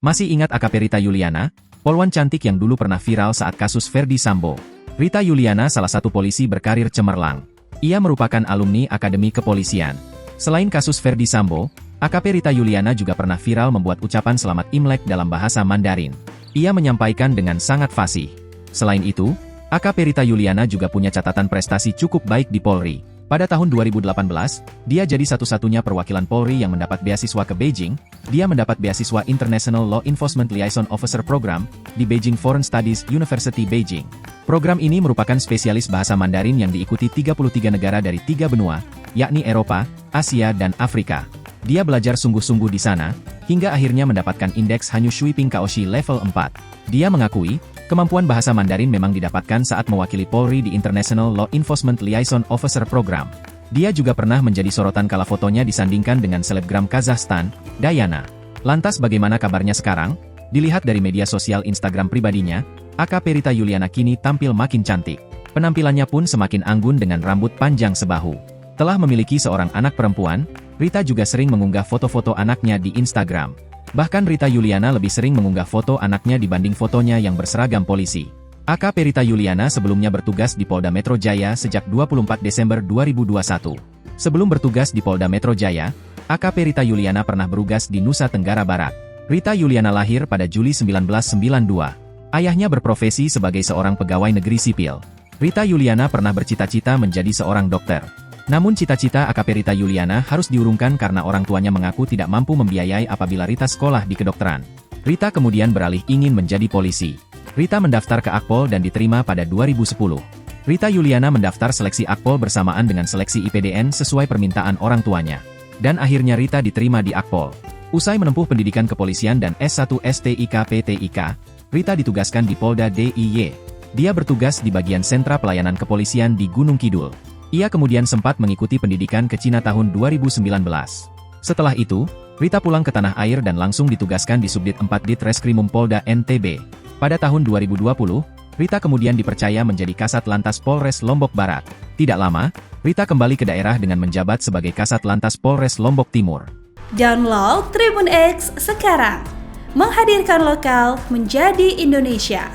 Masih ingat AKP Rita Yuliana, polwan cantik yang dulu pernah viral saat kasus Ferdy Sambo? Rita Yuliana salah satu polisi berkarir cemerlang. Ia merupakan alumni Akademi Kepolisian. Selain kasus Ferdy Sambo, AKP Rita Yuliana juga pernah viral membuat ucapan selamat Imlek dalam bahasa Mandarin. Ia menyampaikan dengan sangat fasih. Selain itu, AKP Rita Yuliana juga punya catatan prestasi cukup baik di Polri. Pada tahun 2018, dia jadi satu-satunya perwakilan Polri yang mendapat beasiswa ke Beijing. Dia mendapat beasiswa International Law Enforcement Liaison Officer Program di Beijing Foreign Studies University Beijing. Program ini merupakan spesialis bahasa Mandarin yang diikuti 33 negara dari 3 benua, yakni Eropa, Asia dan Afrika. Dia belajar sungguh-sungguh di sana, hingga akhirnya mendapatkan indeks Hanyu Shuiping Kaoshi level 4. Dia mengakui, kemampuan bahasa Mandarin memang didapatkan saat mewakili Polri di International Law Enforcement Liaison Officer Program. Dia juga pernah menjadi sorotan kala fotonya disandingkan dengan selebgram Kazakhstan, Dayana. Lantas bagaimana kabarnya sekarang? Dilihat dari media sosial Instagram pribadinya, AKP Rita Yuliana kini tampil makin cantik. Penampilannya pun semakin anggun dengan rambut panjang sebahu. Telah memiliki seorang anak perempuan, Rita juga sering mengunggah foto-foto anaknya di Instagram. Bahkan Rita Yuliana lebih sering mengunggah foto anaknya dibanding fotonya yang berseragam polisi. AKP Rita Yuliana sebelumnya bertugas di Polda Metro Jaya sejak 24 Desember 2021. Sebelum bertugas di Polda Metro Jaya, AKP Rita Yuliana pernah bertugas di Nusa Tenggara Barat. Rita Yuliana lahir pada Juli 1992. Ayahnya berprofesi sebagai seorang pegawai negeri sipil. Rita Yuliana pernah bercita-cita menjadi seorang dokter. Namun cita-cita AKP Rita Yuliana harus diurungkan karena orang tuanya mengaku tidak mampu membiayai apabila Rita sekolah di kedokteran. Rita kemudian beralih ingin menjadi polisi. Rita mendaftar ke Akpol dan diterima pada 2010. Rita Yuliana mendaftar seleksi Akpol bersamaan dengan seleksi IPDN sesuai permintaan orang tuanya. Dan akhirnya Rita diterima di Akpol. Usai menempuh pendidikan kepolisian dan S1 STIK PTIK, Rita ditugaskan di Polda DIY. Dia bertugas di bagian sentra pelayanan kepolisian di Gunung Kidul. Ia kemudian sempat mengikuti pendidikan ke Cina tahun 2019. Setelah itu, Rita pulang ke tanah air dan langsung ditugaskan di Subdit 4 Ditreskrimum Polda NTB. Pada tahun 2020, Rita kemudian dipercaya menjadi Kasat Lantas Polres Lombok Barat. Tidak lama, Rita kembali ke daerah dengan menjabat sebagai Kasat Lantas Polres Lombok Timur. Download Tribun X sekarang, menghadirkan lokal menjadi Indonesia.